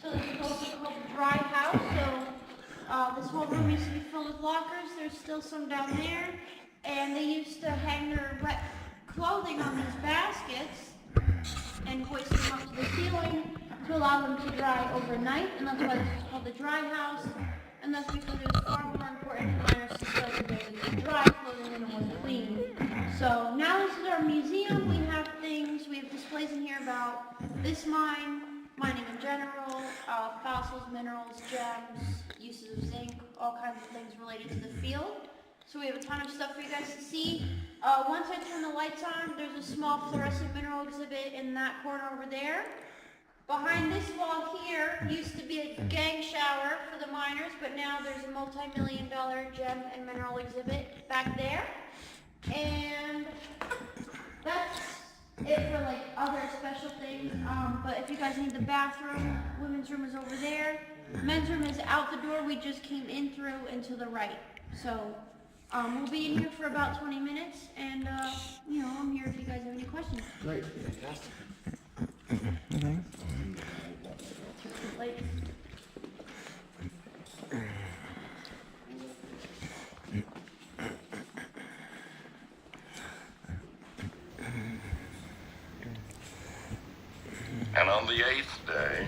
So this is also called the dry house. So this whole room used to be filled with lockers. There's still some down there. And they used to hang their wet clothing on these baskets and hoist them up to the ceiling to allow them to dry overnight. And that's why this is called the dry house. And that's because it was far more important to miners to feel that they would dry clothing than it was clean. So now this is our museum. We have things, we have displays in here about this mine, mining in general, fossils, minerals, gems, uses of zinc, all kinds of things related to the field. So we have a ton of stuff for you guys to see. Once I turn the lights on, there's a small fluorescent mineral exhibit in that corner over there. Behind this wall here used to be a gang shower for the miners, but now there's a multi-million-dollar gem and mineral exhibit back there. And that's it for like other special things. But if you guys need the bathroom, women's room is over there. Men's room is out the door we just came in through and to the right. So we'll be in here for about 20 minutes, and I'm here if you guys have any questions. Great. Fantastic. Okay. Like, And on the 8th day,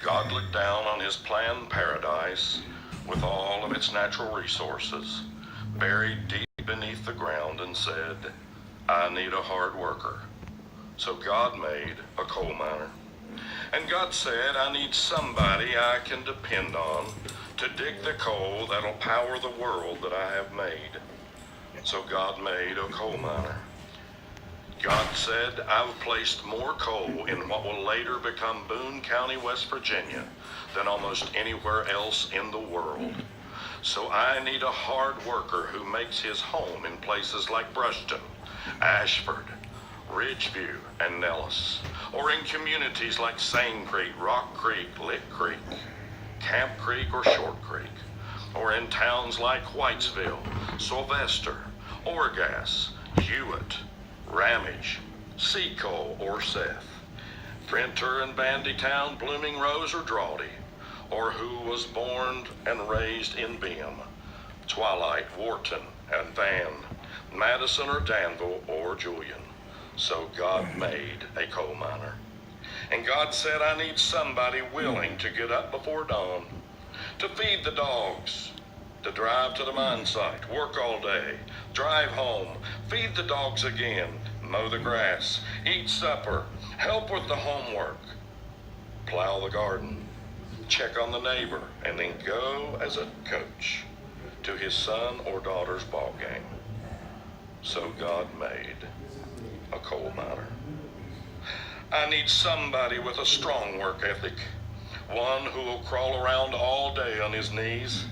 God looked down on his planned paradise with all of its natural resources, buried deep beneath the ground, and said, I need a hard worker. So God made a coal miner. And God said, I need somebody I can depend on to dig the coal that'll power the world that I have made. So God made a coal miner. God said, I've placed more coal in what will later become Boone County, West Virginia, than almost anywhere else in the world. So I need a hard worker who makes his home in places like Brushton, Ashford, Ridgeview, and Nellis, or in communities like Sane Creek, Rock Creek, Lick Creek, Camp Creek, or Short Creek, or in towns like Whitesville, Sylvester, Orgas, Hewitt, Ramage, Seacoal, or Seth, Printer and Bandytown, Blooming Rose, or Drawdy, or who was born and raised in Beam, Twilight, Wharton, and Van, Madison, or Danville, or Julian. So God made a coal miner. And God said, I need somebody willing to get up before dawn, to feed the dogs, to drive to the mine site, work all day, drive home, feed the dogs again, mow the grass, eat supper, help with the homework, plow the garden, check on the neighbor, and then go as a coach to his son or daughter's ball game. So God made a coal miner. I need somebody with a strong work ethic, one who will crawl around all day on his knees,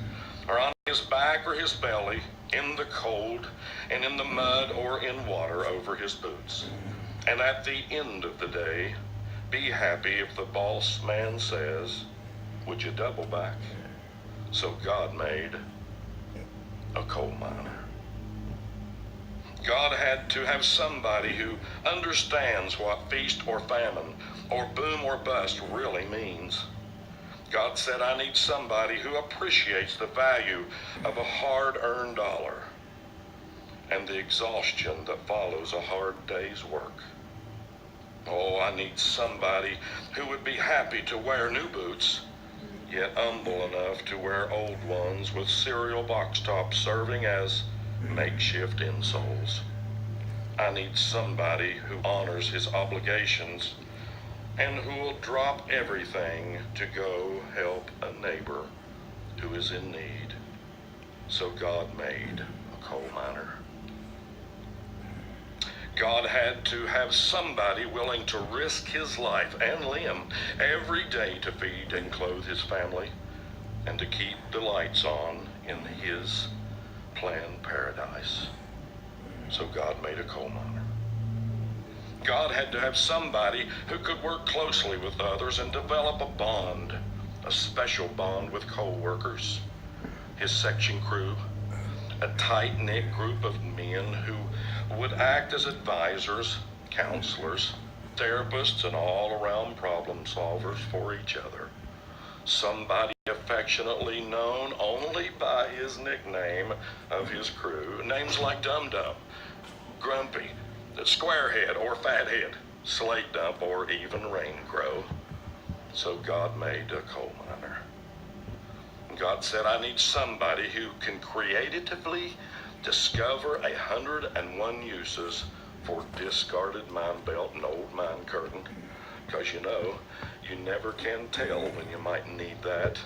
or on his back or his belly, in the cold, and in the mud or in water over his boots. And at the end of the day, be happy if the boss man says, would you double back? So God made a coal miner. God had to have somebody who understands what feast or famine or boom or bust really means. God said, I need somebody who appreciates the value of a hard-earned dollar and the exhaustion that follows a hard day's work. Oh, I need somebody who would be happy to wear new boots, yet humble enough to wear old ones with cereal box tops serving as makeshift insoles. I need somebody who honors his obligations and who will drop everything to go help a neighbor who is in need. So God made a coal miner. God had to have somebody willing to risk his life and limb every day to feed and clothe his family and to keep the lights on in his planned paradise. So God made a coal miner. God had to have somebody who could work closely with others and develop a bond, a special bond with co-workers, his section crew, a tight-knit group of men who would act as advisors, counselors, therapists and all-around problem solvers for each other. Somebody affectionately known only by his nickname of his crew, names like Dum Dum, Grumpy, Squarehead or Fathead, Slate Dump or even Rain Crow. So God made a coal miner. God said, I need somebody who can creatively discover 101 uses for discarded mine belt and old mine curtain. Because you know, you never can tell when you might need that.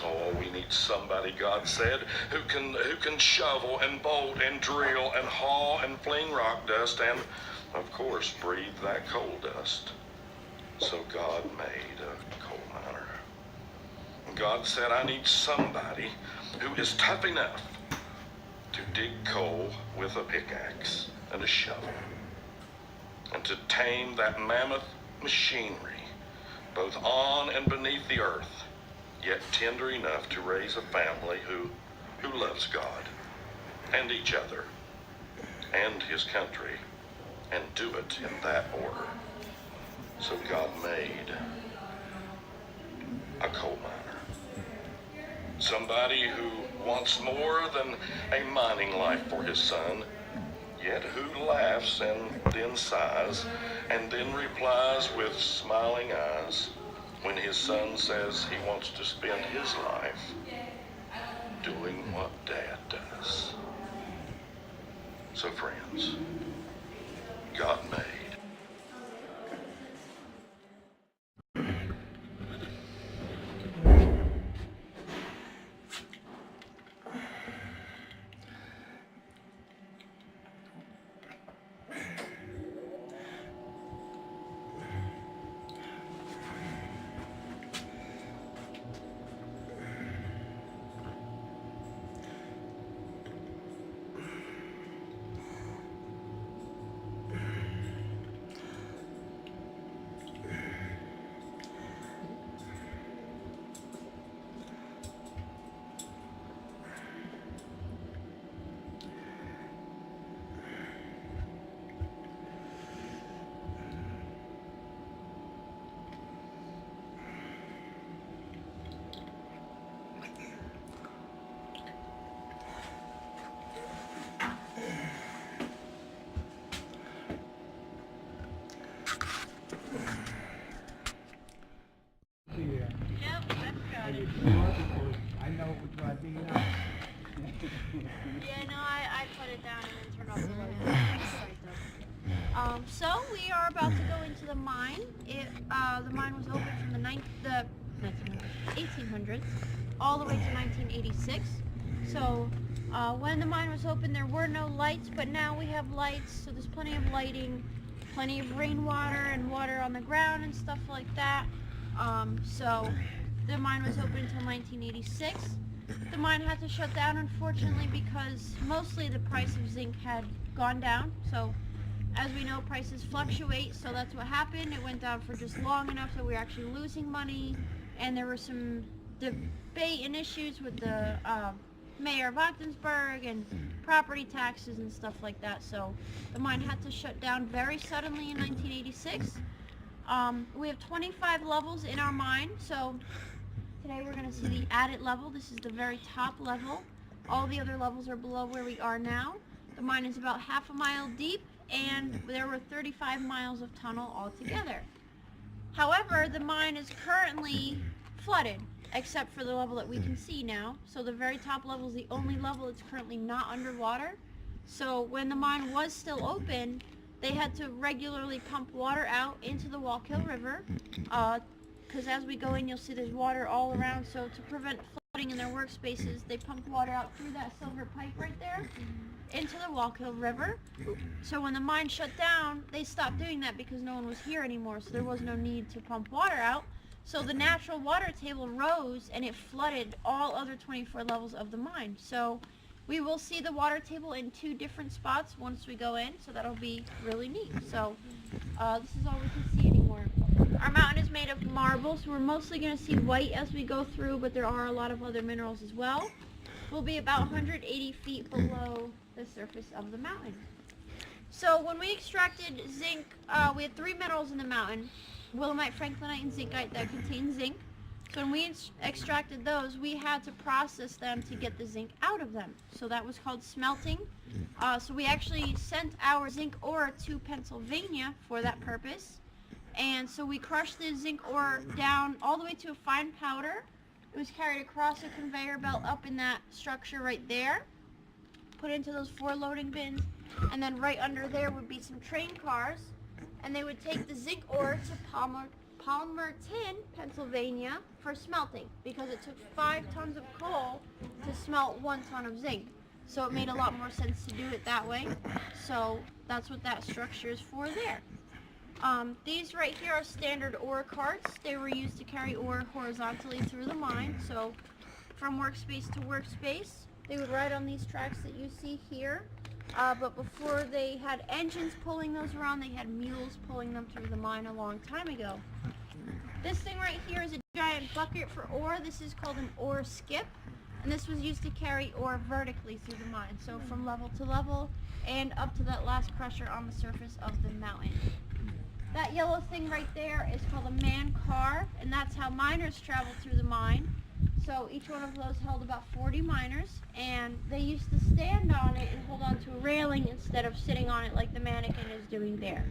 Oh, we need somebody, God said, who can shovel and bolt and drill and haul and fling rock dust and, of course, breathe that coal dust. So God made a coal miner. God said, I need somebody who is tough enough to dig coal with a pickaxe and a shovel, and to tame that mammoth machinery, both on and beneath the earth, yet tender enough to raise a family who loves God and each other and his country, and do it in that order. So God made a coal miner. Somebody who wants more than a mining life for his son, yet who laughs and then sighs and then replies with smiling eyes when his son says he wants to spend his life doing what Dad does. So friends, God made. I know it was right being out. Yeah, no, I put it down and then turned off the light. So we are about to go into the mine. The mine was opened from the 1800s all the way to 1986. So when the mine was opened, there were no lights, but now we have lights. So there's plenty of lighting, plenty of rainwater and water on the ground and stuff like that. So the mine was open until 1986. The mine had to shut down, unfortunately, because mostly the price of zinc had gone down. So as we know, prices fluctuate, so that's what happened. It went down for just long enough that we were actually losing money, and there were some debate and issues with the mayor of Ogdensburg and property taxes and stuff like that. So the mine had to shut down very suddenly in 1986. We have 25 levels in our mine, so today we're going to see the added level. This is the very top level. All the other levels are below where we are now. The mine is about half a mile deep, and there were 35 miles of tunnel altogether. However, the mine is currently flooded, except for the level that we can see now. So the very top level is the only level that's currently not underwater. So when the mine was still open, they had to regularly pump water out into the Wallkill River, because as we go in, you'll see there's water all around. So to prevent flooding in their workspaces, they pumped water out through that silver pipe right there into the Wallkill River. So when the mine shut down, they stopped doing that because no one was here anymore, so there was no need to pump water out. So the natural water table rose and it flooded all other 24 levels of the mine. So we will see the water table in 2 different spots once we go in, so that'll be really neat. So this is all we can see anymore. Our mountain is made of marble, so we're mostly going to see white as we go through, but there are a lot of other minerals as well. We'll be about 180 feet below the surface of the mountain. So when we extracted zinc, we had 3 minerals in the mountain: willemite, franklinite, and zincite that contain zinc. So when we extracted those, we had to process them to get the zinc out of them. So that was called smelting. So we actually sent our zinc ore to Pennsylvania for that purpose. And so we crushed the zinc ore down all the way to a fine powder. It was carried across a conveyor belt up in that structure right there, put into those 4 loading bins, and then right under there would be some train cars, and they would take the zinc ore to Palmerton, Pennsylvania for smelting, because it took 5 tons of coal to smelt 1 ton of zinc. So it made a lot more sense to do it that way. So that's what that structure is for there. These right here are standard ore carts. They were used to carry ore horizontally through the mine. So from workspace to workspace, they would ride on these tracks that you see here. But before they had engines pulling those around, they had mules pulling them through the mine a long time ago. This thing right here is a giant bucket for ore. This is called an ore skip, and this was used to carry ore vertically through the mine, so from level to level and up to that last crusher on the surface of the mountain. That yellow thing right there is called a man car, and that's how miners traveled through the mine. So each one of those held about 40 miners, and they used to stand on it and hold on to a railing instead of sitting on it like the mannequin is doing there.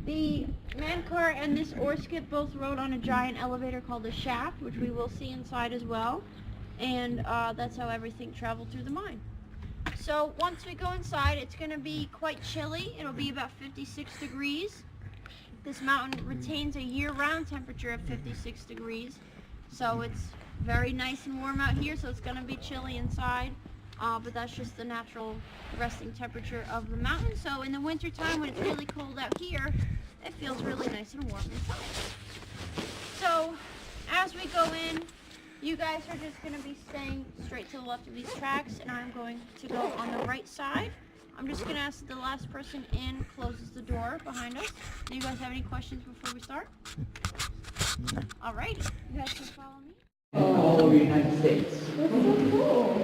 The man car and this ore skip both rode on a giant elevator called a shaft, which we will see inside as well, and that's how everything traveled through the mine. So once we go inside, it's going to be quite chilly. It'll be about 56 degrees. This mountain retains a year-round temperature of 56 degrees, so it's very nice and warm out here, so it's going to be chilly inside, but that's just the natural resting temperature of the mountain. So in the wintertime, when it's really cold out here, it feels really nice and warm inside. So as we go in, you guys are just going to be staying straight to the left of these tracks, and I'm going to go on the right side. I'm just going to ask the last person in closes the door behind us. Do you guys have any questions before we start? Alrighty, you guys can follow me. All over the United States. That's so cool.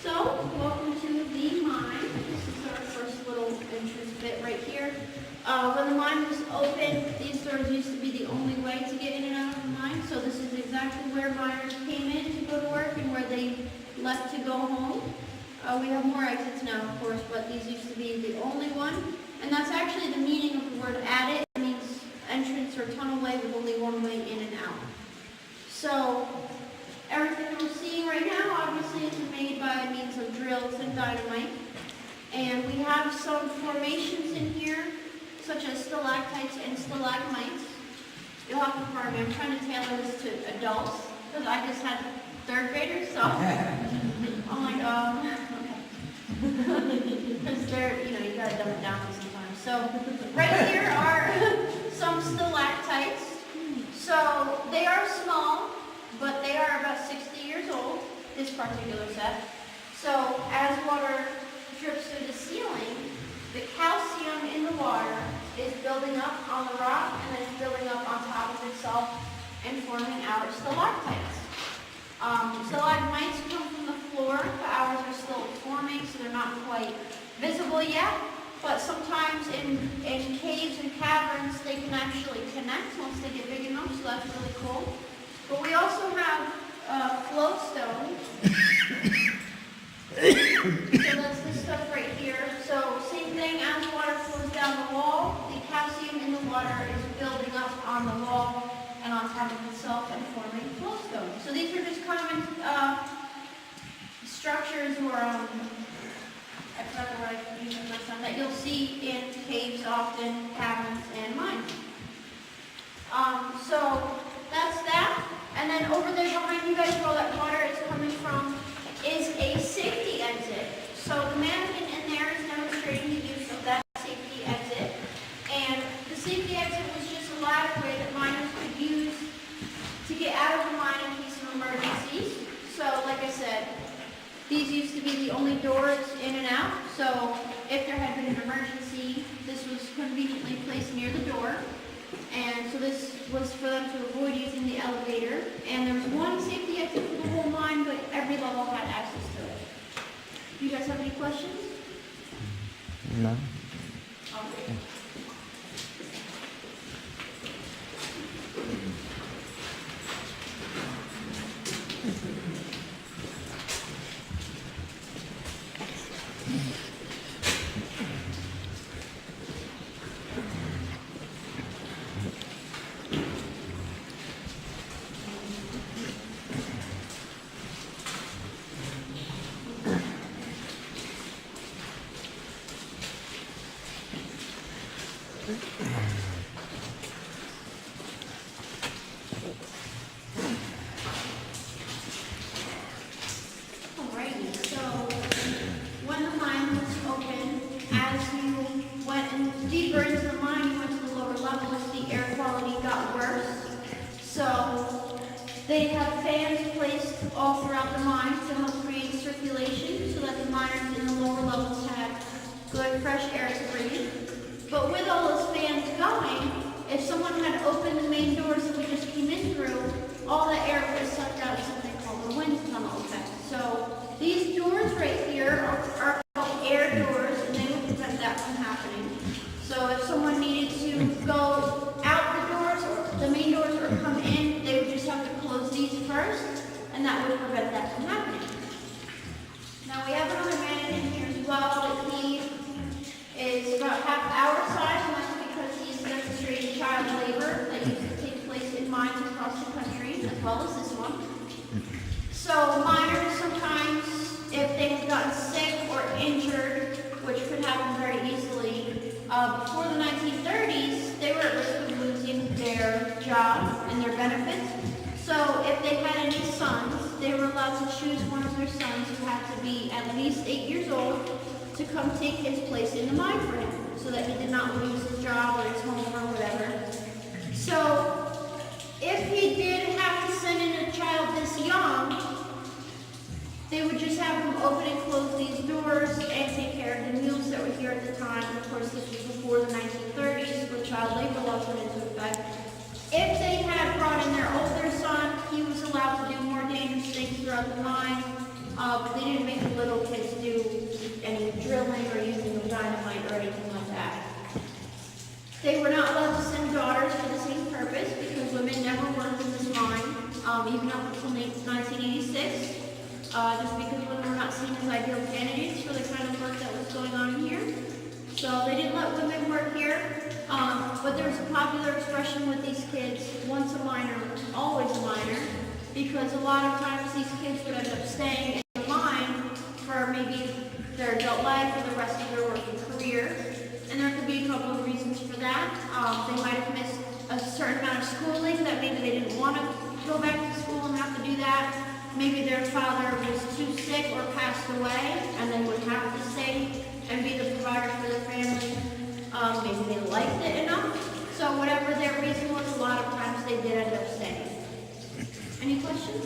So, welcome to the mine. This is our first little entrance bit right here. When the mine was open, these doors used to be the only way to get in and out of the mine. So this is exactly where miners came in to go to work and where they left to go home. We have more exits now, of course, but these used to be the only one. And that's actually the meaning of the word adit. It means entrance or tunnel way with only one way in and out. So everything we're seeing right now obviously is made by means of drills and dynamite. And we have some formations in here, such as stalactites and stalagmites. You'll have to pardon me, I'm trying to tailor this to adults, because I just had 3rd graders, so I'm like, okay. Because they're, you gotta dumb it down sometimes. So right here are some stalactites. So they are small, but they are about 60 years old, this particular set. So as water drips through the ceiling, the calcium in the water is building up on the rock and then it's building up on top of itself and forming our stalactites. Stalagmites come from the floor, but ours are still forming, so they're not quite visible yet. But sometimes in caves and caverns, they can actually connect once they get big enough, so that's really cool. But we also have flowstone. So that's this stuff right here. So same thing, as water flows down the wall, the calcium in the water is building up on the wall and on top of itself and forming flowstone. So these are just common structures or I forgot the word I used the first time, that you'll see in caves often, caverns, and mines. So that's that. And then over there behind you guys where all that water is coming from is a safety exit. So the mannequin in there is demonstrating the use of that safety exit. And the safety exit was just a ladder way that miners could use to get out of the mine in case of emergencies. So like I said, these used to be the only doors in and out. So if there had been an emergency, this was conveniently placed near the door. And so this was for them to avoid using the elevator. And there was one safety exit for the whole mine, but every level had access to it. Do you guys have any questions? No. Alrighty, so when the mine was open, as you went deeper into the mine, you went to the lower levels, the air quality got worse. So they have fans placed all throughout the mine to help create circulation so that the miners in the lower levels had good fresh air to breathe. But with all those fans going, if someone had opened the main doors that we just came in through, all the air was sucked out of something called the wind tunnel effect. So these doors right here are called air doors, and they would prevent that from happening. So if someone needed to go out the doors, or the main doors, or come in, they would just have to close these first, and that would prevent that from happening. Now we have another man in here as well that he is about half our size, and that's because he's demonstrating child labor that used to take place in mines across the country, as well as this one. So miners sometimes, if they've gotten sick or injured, which could happen very easily, before the 1930s, they were at risk of losing their job and their benefits. So if they had any sons, they were allowed to choose one of their sons who had to be at least 8 years old to come take his place in the mine for him, so that he did not lose his job or his home or whatever. So if he did have to send in a child this young, they would just have him open and close these doors and take care of the mules that were here at the time. And of course, this was before the 1930s, where child labor laws went into effect. If they had brought in their older son, he was allowed to do more dangerous things throughout the mine, but they didn't make the little kids do any drilling or using of dynamite or anything like that. They were not allowed to send daughters for the same purpose, because women never worked in this mine, even up until 1986. Just because women were not seen as ideal candidates for the kind of work that was going on here. So they didn't let women work here. But there was a popular expression with these kids, once a miner, always a miner, because a lot of times these kids would end up staying in the mine for maybe their adult life or the rest of their working career. And there could be a couple of reasons for that. They might have missed a certain amount of schooling, that maybe they didn't want to go back to school and have to do that. Maybe their father was too sick or passed away, and they would have to stay and be the provider for their family. Maybe they liked it enough. So whatever their reason was, a lot of times they did end up staying. Any questions?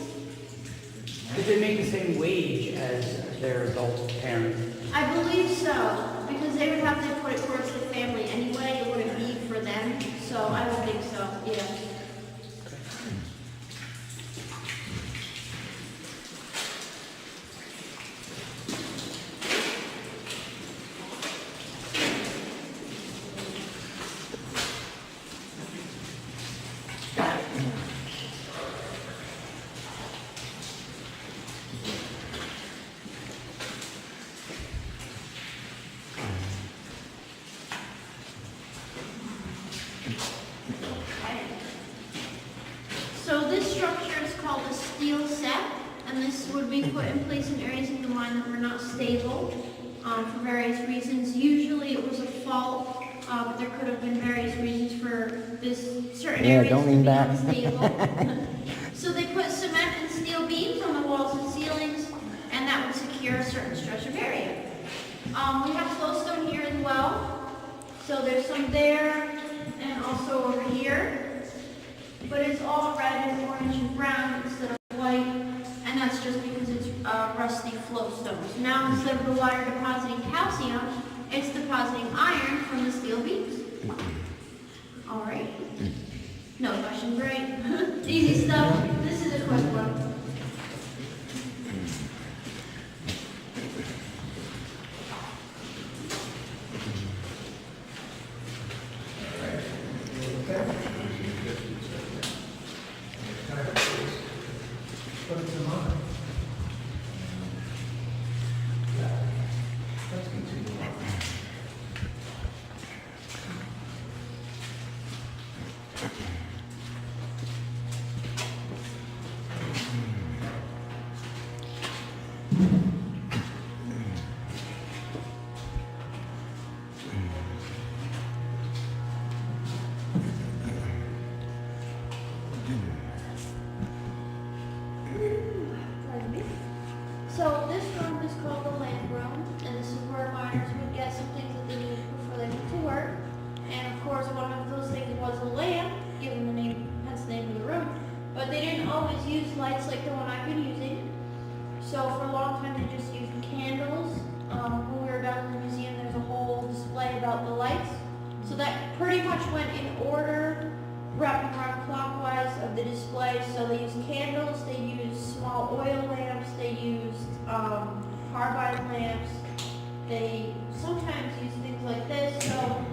Did they make the same wage as their adult parent? I believe so, because they would have to put it towards the family anyway. It wouldn't be for them. So I would think so, yeah. So this structure is called a steel set, and this would be put in place in areas of the mine that were not stable for various reasons. Usually it was a fault, but there could have been various reasons for this certain areas don't to mean be that. unstable. So they put cement and steel beams on the walls and ceilings, and that would secure a certain stretch of area. We have flowstone here as well. So there's some there and also over here. But it's all red and orange and brown instead of white, and that's just because it's rusty flowstones. Now instead of the water depositing calcium, it's depositing iron from the steel beams. All right. No questions, right? Easy stuff. This is a quick one. about the lights. So that pretty much went in order, wrapping around clockwise of the display. So they used candles, they used small oil lamps, they used carbide lamps. They sometimes used things like this. So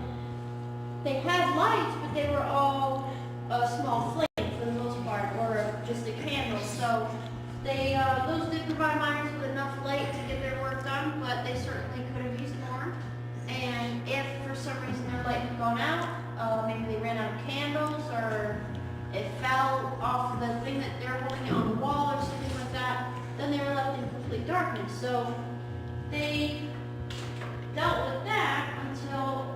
they had lights, but they were all small flames for the most part, or just a candle. So they those did provide miners with enough light to get their work done, but they certainly could have used more. And if for some reason their light had gone out, maybe they ran out of candles, or it fell off the thing that they're holding it on the wall or something like that, then they were left in complete darkness. So they dealt with that until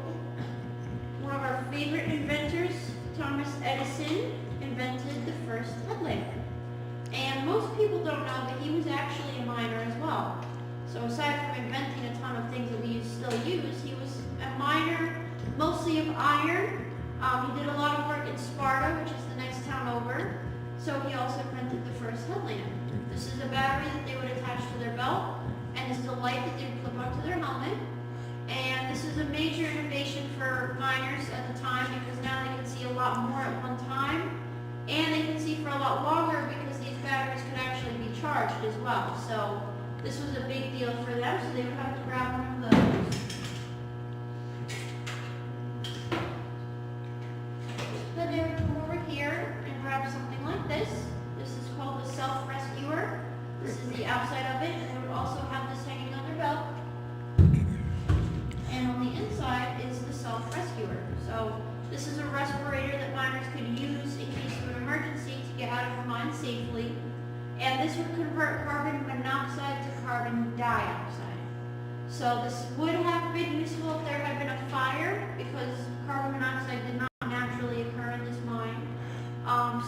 one of our favorite inventors, Thomas Edison, invented the first headlamp. And most people don't know, but he was actually a miner as well. So aside from inventing a ton of things that we still use, he was a miner, mostly of iron. He did a lot of work in Sparta, which is the next town over. So he also invented the first headlamp. This is a battery that they would attach to their belt, and it's the light that they would clip onto their helmet. And this is a major innovation for miners at the time, because now they can see a lot more at one time, and they can see for a lot longer because these batteries could actually be charged as well. So this was a big deal for them, so they would have to grab one of those. Then they would come over here and grab something like this. This is called the self-rescuer. This is the outside of it, and they would also have this hanging on their belt. And on the inside is the self-rescuer. So this is a respirator that miners could use in case of an emergency to get out of a mine safely. And this would convert carbon monoxide to carbon dioxide. So this would have been useful if there had been a fire, because carbon monoxide did not naturally occur in this mine.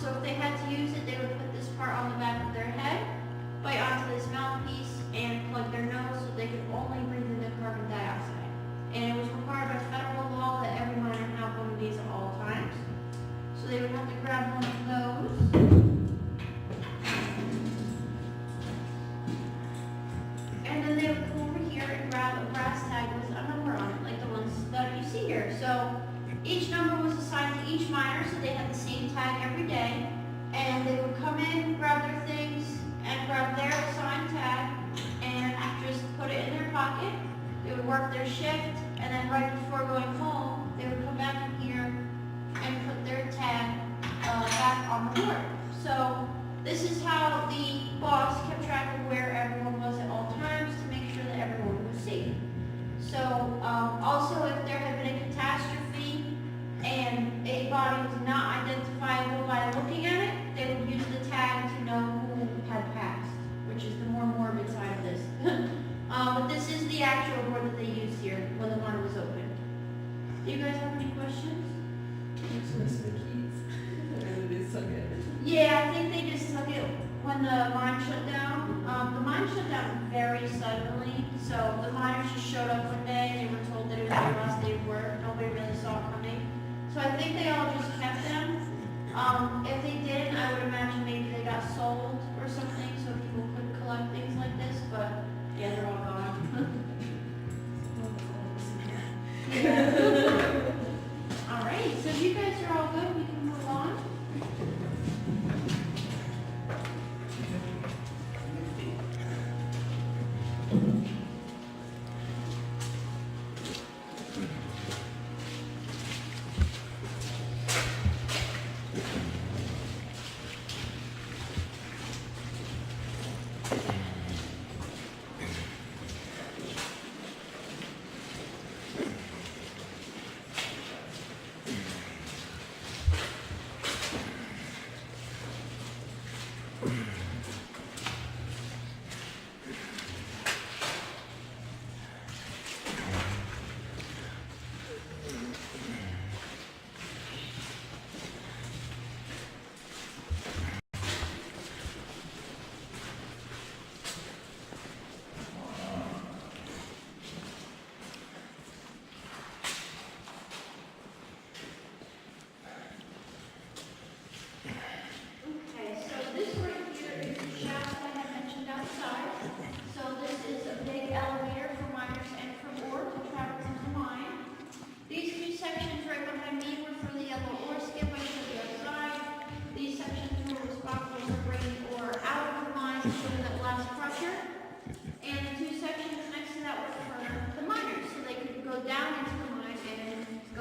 So if they had to use it, they would put this part on the back of their head, bite onto this mouthpiece, and plug their nose so they could only breathe in the carbon dioxide. And it was required by federal law that every miner have one of these at all times. So they would have to grab one of those. And then they would come over here and grab a brass tag with a number on it, like the ones that you see here. So each number was assigned to each miner, so they had the same tag every day. And they would come in, grab their things, and grab their assigned tag, and just put it in their pocket. They would work their shift, and then right before going home, they would come back in here and put their tag back on the board. So this is how the boss kept track of where everyone was at all times to make sure that everyone was safe. So also, if there had been a catastrophe and a body was not identifiable by looking at it, they would use the tag to know who had passed, which is the more morbid side of this. But this is the actual board that they used here when the mine was open. Do you guys have any questions? Yeah, I think they just took it when the mine shut down. The mine shut down very suddenly, so the miners just showed up one day and they were told that it was their last day of work. Nobody really saw it coming. So I think they all just kept them. If they didn't, I would imagine maybe they got sold or something so people could collect things like this, but yeah, they're all gone. All right, so if you guys are all good, we can move on.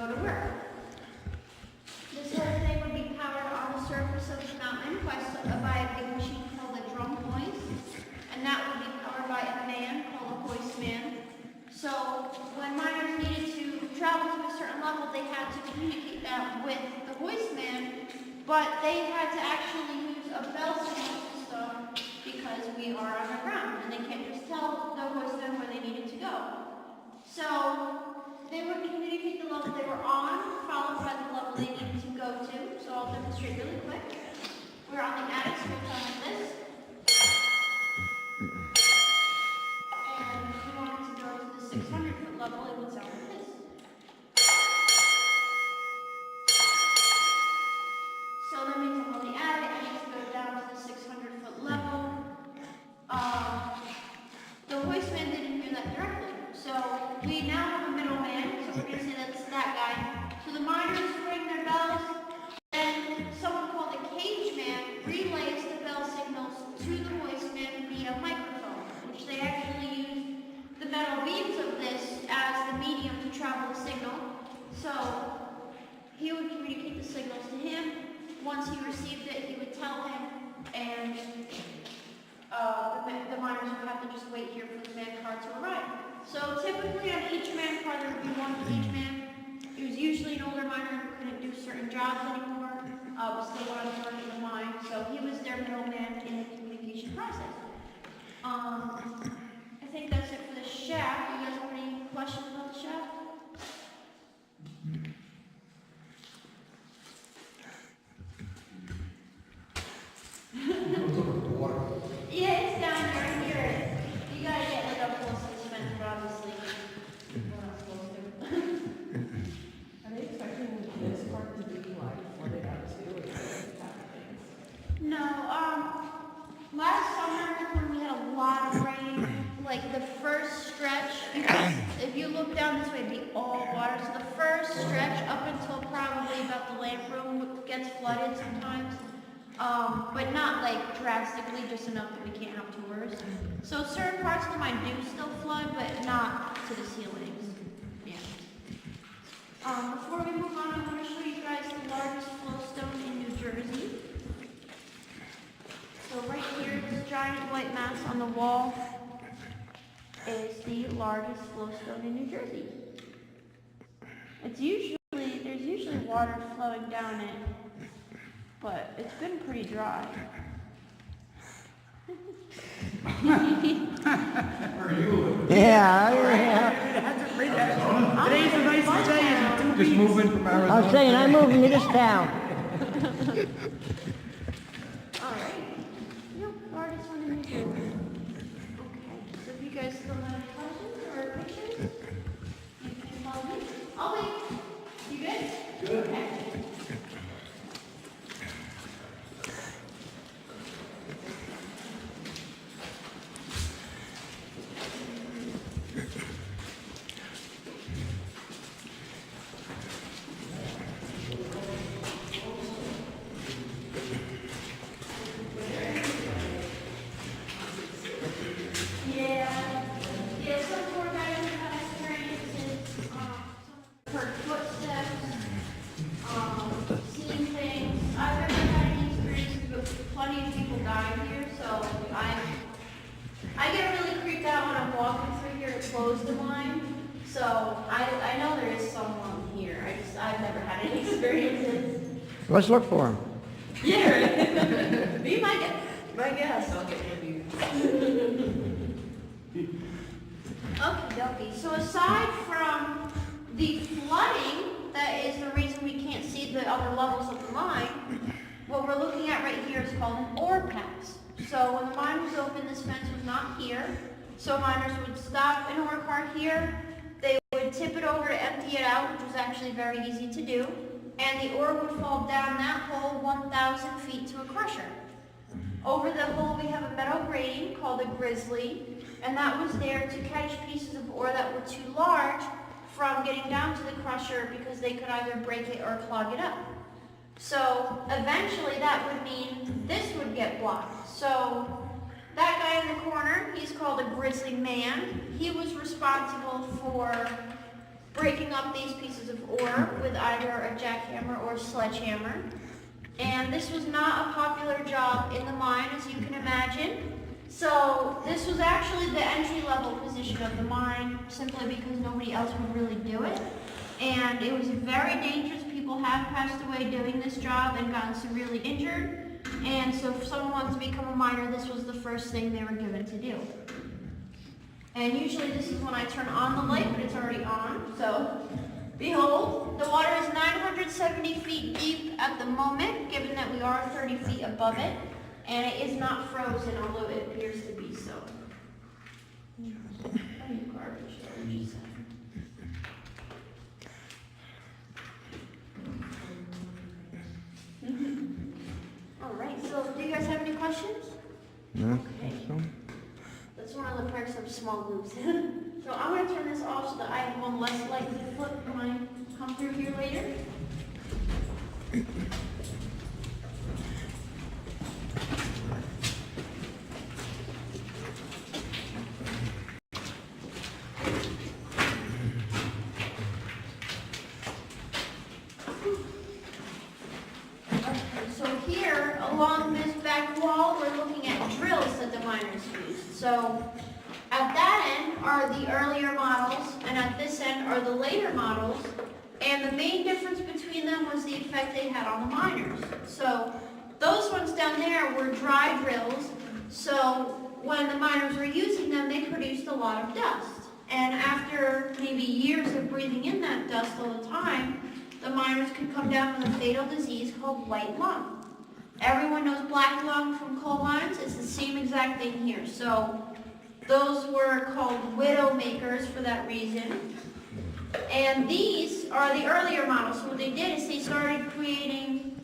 go to work. This whole thing would be powered on the surface of the mountain by a big machine called a drum hoist, and that would be powered by a man called a hoistman. So when miners needed to travel to a certain level, they had to communicate that with the hoistman, but they had to actually use a bell signal system because we are underground, and they can't just tell the hoistman where they needed to go. So they would communicate the level they were on, followed by the level they needed to go to. So I'll demonstrate really quick. We're on the attic, so we're like this. And if you wanted to go to the 600-foot level, it would sound like this. So that means I'm on the attic, I need to go down to the 600-foot level. The hoistman didn't hear that directly. So we now have a middleman, so we're going to say that's that guy. So the miners ring their bells, and someone called a cage man relays the bell signals to the hoistman via microphone, which they actually use the metal beams of this as the medium to travel the signal. So he would communicate the signals to him. Once he received it, he would tell him, and the miners would have to just wait here for the man car to arrive. So typically on each man car there would be one cage man. It was usually an older miner who couldn't do certain jobs anymore, but still wanted to work in the mine. So he was their middleman in the communication process. I think that's it for the shaft. You guys have any questions about the shaft? Yeah, it's down there. I hear it. You gotta get like up close to the fence, but obviously we're not supposed to. Are they expecting this part to be like what it up to or things? No, last summer when we had a lot of rain, like the first stretch, if you look down this way, it'd be all water. So the first stretch up until probably about the lamp room gets flooded sometimes. But not like drastically, just enough that we can't have tours. So certain parts of the mine do still flood, but not to the ceilings. Yeah. Before we move on, I want to show you guys the largest flowstone in New Jersey. So right here, this giant white mass on the wall is the largest flowstone in New Jersey. There's usually water flowing down it, but it's been pretty dry. Yeah, Today's a nice day. just moving from Arizona. I was saying, I'm moving to this town. All right. Yep, largest one in New Jersey. Okay, so if you guys still have questions or pictures, you can call me. I'll wait. You good? Good. Okay. Yeah, some poor guys who have experiences, heard footsteps, seen things. I've never had any experiences, but plenty of people die here, so I get really creeped out when I'm walking through here to close the mine. So I know there is someone here. I've never had any experiences. Let's look for him. Yeah, be my guest. I'll get reviews. Okie dokie. So aside from the flooding, that is the reason we can't see the other levels of the mine, what we're looking at right here is called an ore pass. So when the mine was open, this fence was not here. So miners would stop an ore car here. They would tip it over to empty it out, which was actually very easy to do. And the ore would fall down that hole 1,000 feet to a crusher. Over the hole we have a metal grating called a grizzly, and that was there to catch pieces of ore that were too large from getting down to the crusher because they could either break it or clog it up. So eventually that would mean this would get blocked. So that guy in the corner, he's called a grizzly man. He was responsible for breaking up these pieces of ore with either a jackhammer or sledgehammer. And this was not a popular job in the mine, as you can imagine. So this was actually the entry-level position of the mine, simply because nobody else would really do it. And it was very dangerous. People have passed away doing this job and gotten severely injured. And so if someone wanted to become a miner, this was the first thing they were given to do. And usually this is when I turn on the light, but it's already on. So, behold, the water is 970 feet deep at the moment, given that we are 30 feet above it. And it is not frozen, although it appears to be so. Garbage, she said. All right, so do you guys have any questions? No? Okay. So? That's one of the perks of small groups. So I'm going to turn this off so that I have one less light to flip when I come through here later. So here, along this back wall, we're looking at drills that the miners used. So at that end are the earlier models, and at this end are the later models. And the main difference between them was the effect they had on the miners. So those ones down there were dry drills. So when the miners were using them, they produced a lot of dust. And after maybe years of breathing in that dust all the time, the miners could come down with a fatal disease called white lung. Everyone knows black lung from coal mines. It's the same exact thing here. So those were called widow makers for that reason. And these are the earlier models. So what they did is they started creating,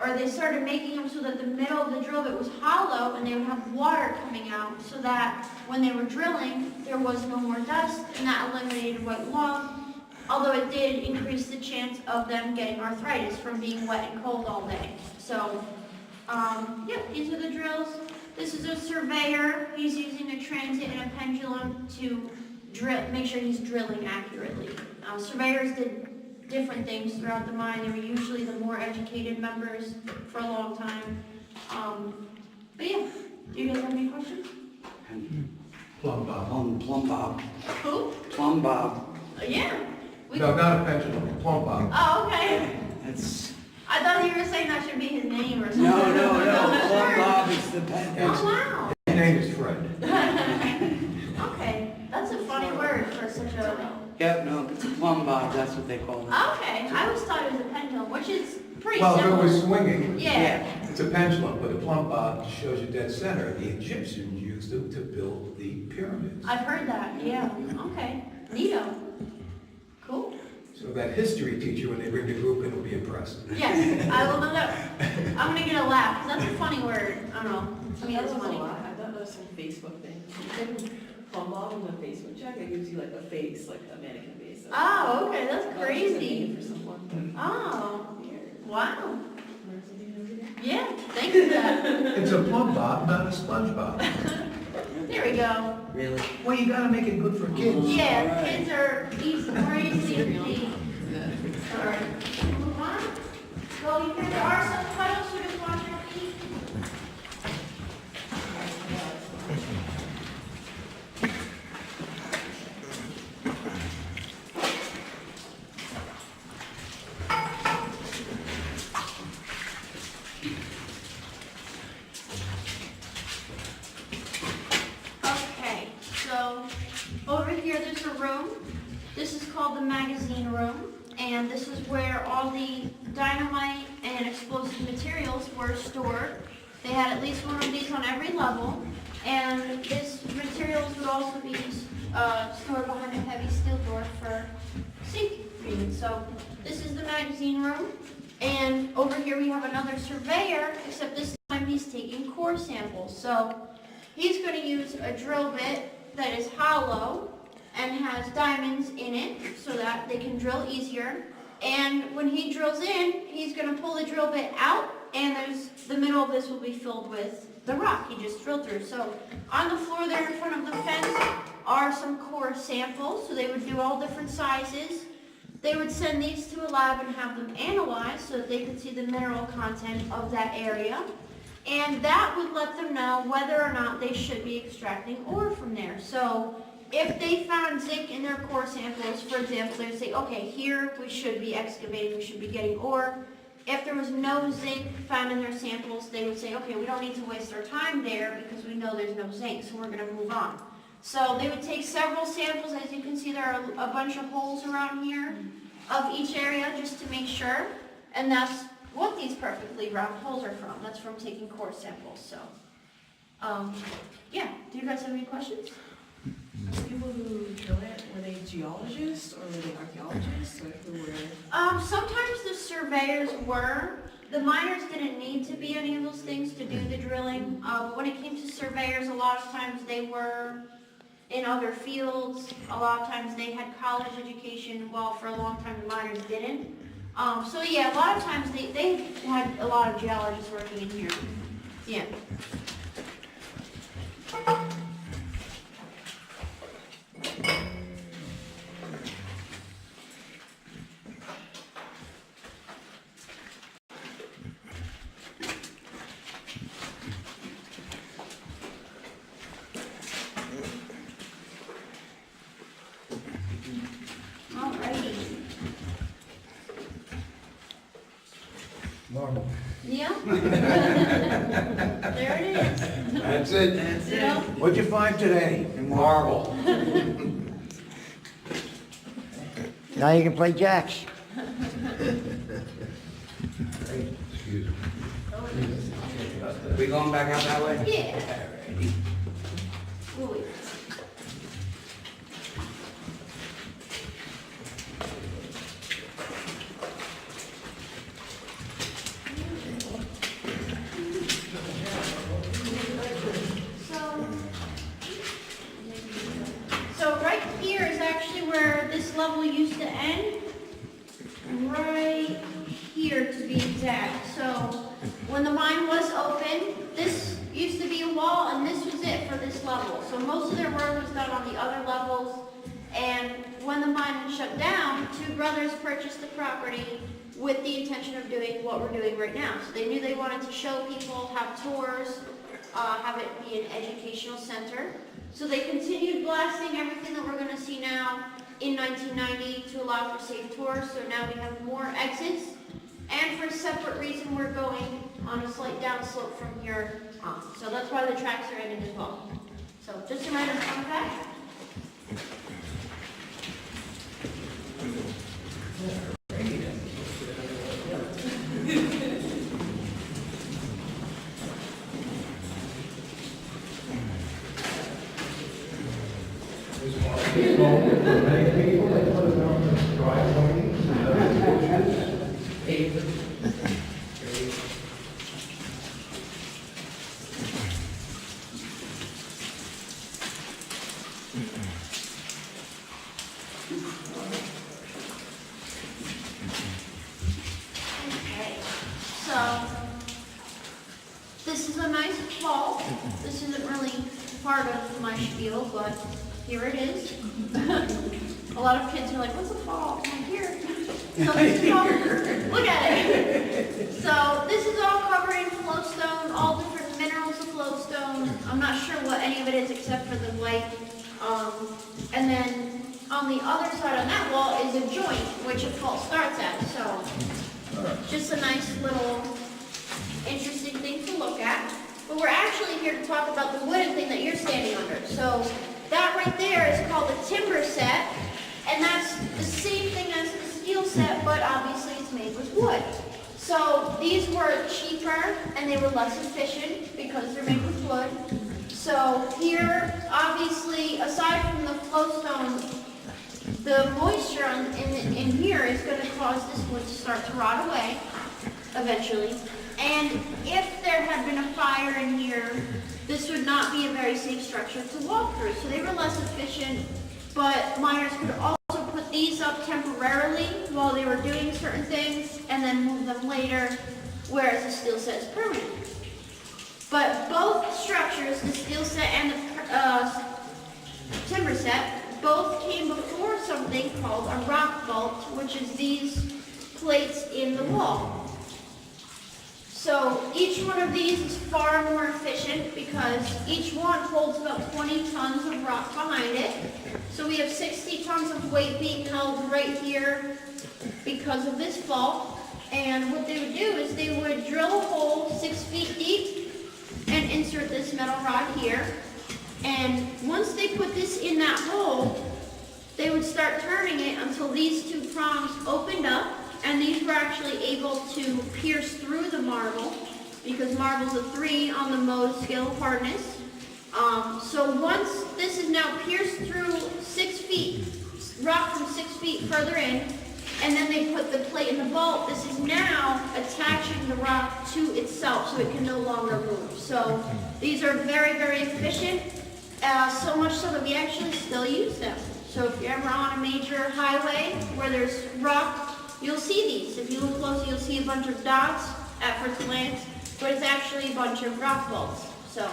or they started making them so that the middle of the drill bit was hollow and they would have water coming out so that when they were drilling, there was no more dust, and that eliminated white lung. Although it did increase the chance of them getting arthritis from being wet and cold all day. So, yeah, these are the drills. This is a surveyor. He's using a transit and a pendulum to make sure he's drilling accurately. Surveyors did different things throughout the mine. They were usually the more educated members for a long time. But yeah, do you guys have any questions? Plumb bob. Plumb bob. Who? Plumb bob. Yeah. No, not a pendulum, plumb bob. Oh, okay. That's... I thought you were saying that should be his name or something. No. Plumb Sure. bob is the pen. Oh, wow. His name is Fred. Okay, that's a funny word for such a... Yep, no, it's a plumb bob, that's what they call it. Okay, I always thought it was a pendulum, which is pretty Well, if similar. it was swinging, Yeah. it's a pendulum, but a plumb bob shows you dead center. The Egyptians used them to build the pyramids. I've heard that, yeah. Okay, neato. Cool. So that history teacher, when they bring the group in, will be impressed. Yes, I will know that. I'm gonna get a laugh, 'cause that's a funny word. I don't know. To me, That it's was a funny. lot. I thought that was some Facebook thing. Plumb bob on the Facebook check, it gives you like a face, like a mannequin face. Oh, okay, that's I thought it was a crazy. name for someone. Oh, Weird. wow. Learn something new every day. Yeah, thank you for that. It's a plumb bob, not a sponge bob. There we go. Really? Well, you gotta make it good for kids. Yeah, Alright. kids are easy, more easy to eat. Alright, move on. So you there are some puddles, so just watch your feet. Okay, so over here there's a room. This is called the magazine room, and this is where all the dynamite and explosive materials were stored. They had at least one of these on every level, and this materials would also be stored behind a heavy steel door for safety reasons. So this is the magazine room, and over here we have another surveyor, except this time he's taking core samples. So he's going to use a drill bit that is hollow and has diamonds in it so that they can drill easier. And when he drills in, he's going to pull the drill bit out, and the middle of this will be filled with the rock he just drilled through. So on the floor there in front of the fence are some core samples, so they would do all different sizes. They would send these to a lab and have them analyzed so that they could see the mineral content of that area. And that would let them know whether or not they should be extracting ore from there. So if they found zinc in their core samples, for example, they'd say, okay, here we should be excavating, we should be getting ore. If there was no zinc found in their samples, they would say, okay, we don't need to waste our time there because we know there's no zinc, so we're going to move on. So they would take several samples. As you can see, there are a bunch of holes around here of each area just to make sure. And that's what these perfectly round holes are from. That's from taking core samples. So, yeah. Do you guys have any questions? People who drill it, were they geologists or were they archaeologists, or who were? Sometimes the surveyors were. The miners didn't need to be any of those things to do the drilling. But when it came to surveyors, a lot of times they were in other fields. A lot of times they had college education, while for a long time the miners didn't. So yeah, a lot of times they had a lot of geologists working in here. Yeah. Alrighty. Normal. Yeah? There it is. That's it. You know? What'd you find today? Marble. Now you can play jacks. Excuse me. We going back out that way? Yeah. We'll wait. So right here is actually where this level used to end. Right here to be exact. So when the mine was open, this used to be a wall and this was it for this level. So most of their work was done on the other levels. And when the mine shut down, two brothers purchased the property with the intention of doing what we're doing right now. So they knew they wanted to show people, have tours, have it be an educational center. So they continued blasting everything that we're going to see now in 1990 to allow for safe tours. So now we have more exits. And for a separate reason, we're going on a slight downslope from here on. So that's why the tracks are ending as well. So just a random fun fact. Okay, so this is a nice vault. This isn't really part of my spiel, but here it is. A lot of kids are like, what's a vault? I'm like, here. So this is all, look at it. So this is all covered in flowstone, all different minerals of flowstone. I'm not sure what any of it is except for the white. And then on the other side on that wall is a joint, which a fault starts at. So just a nice little interesting thing to look at. But we're actually here to talk about the wooden thing that you're standing under. So that right there is called a timber set, and that's the same thing as the steel set, but obviously it's made with wood. So these were cheaper and they were less efficient because they're made with wood. So here, obviously, aside from the flowstone, the moisture in here is going to cause this wood to start to rot away eventually. And if there had been a fire in here, this would not be a very safe structure to walk through. So they were less efficient, but miners could also put these up temporarily while they were doing certain things and then move them later, whereas the steel set is permanent. But both structures, the steel set and timber set, both came before something called a rock vault, which is these plates in the wall. So each one of these is far more efficient because each one holds about 20 tons of rock behind it. So we have 60 tons of weight being held right here because of this vault. And what they would do is they would drill a hole 6 feet deep and insert this metal rod here. And once they put this in that hole, they would start turning it until these two prongs opened up, and these were actually able to pierce through the marble because marble's a 3 on the Mohs scale of hardness. So once this is now pierced through 6 feet, rock from 6 feet further in, and then they put the plate in the vault, this is now attaching the rock to itself so it can no longer move. So these are very, very efficient, so much so that we actually still use them. So if you're ever on a major highway where there's rock, you'll see these. If you look closely, you'll see a bunch of dots at first glance, but it's actually a bunch of rock vaults. So,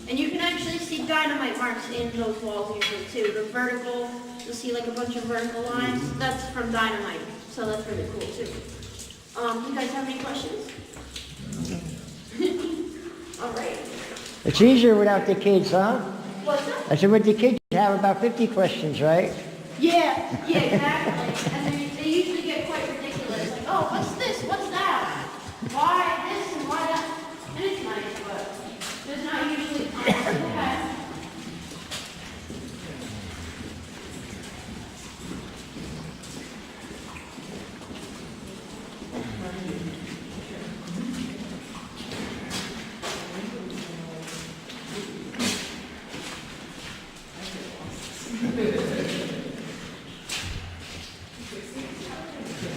and you can actually see dynamite marks in those walls usually too. The vertical, you'll see like a bunch of vertical lines. That's from dynamite, so that's really cool too. You guys have any questions? All right. It's easier without the kids, huh? What's up? I said with the kids, you have about 50 questions, right? Yeah, exactly. And they usually get quite ridiculous. Like, oh, what's this? What's that? Why this and why that? And it's nice, but there's not usually time to have.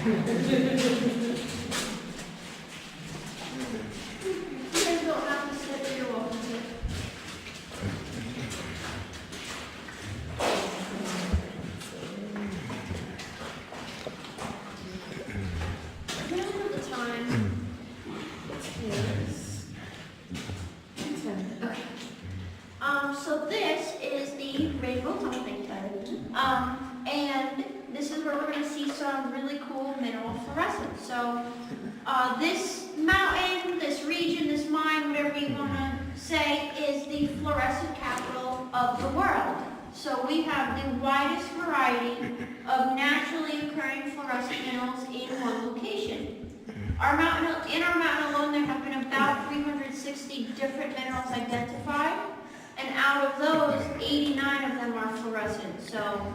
You guys don't have to sit there, you're welcome to. Can I look at the time? Okay. So this is the rainbow pumping bed. And this is where we're going to see some really cool mineral fluorescence. So this mountain, this region, this mine, whatever you want to say, is the fluorescent capital of the world. So we have the widest variety of naturally occurring fluorescent minerals in one location. In our mountain alone, there have been about 360 different minerals identified, and out of those, 89 of them are fluorescent. So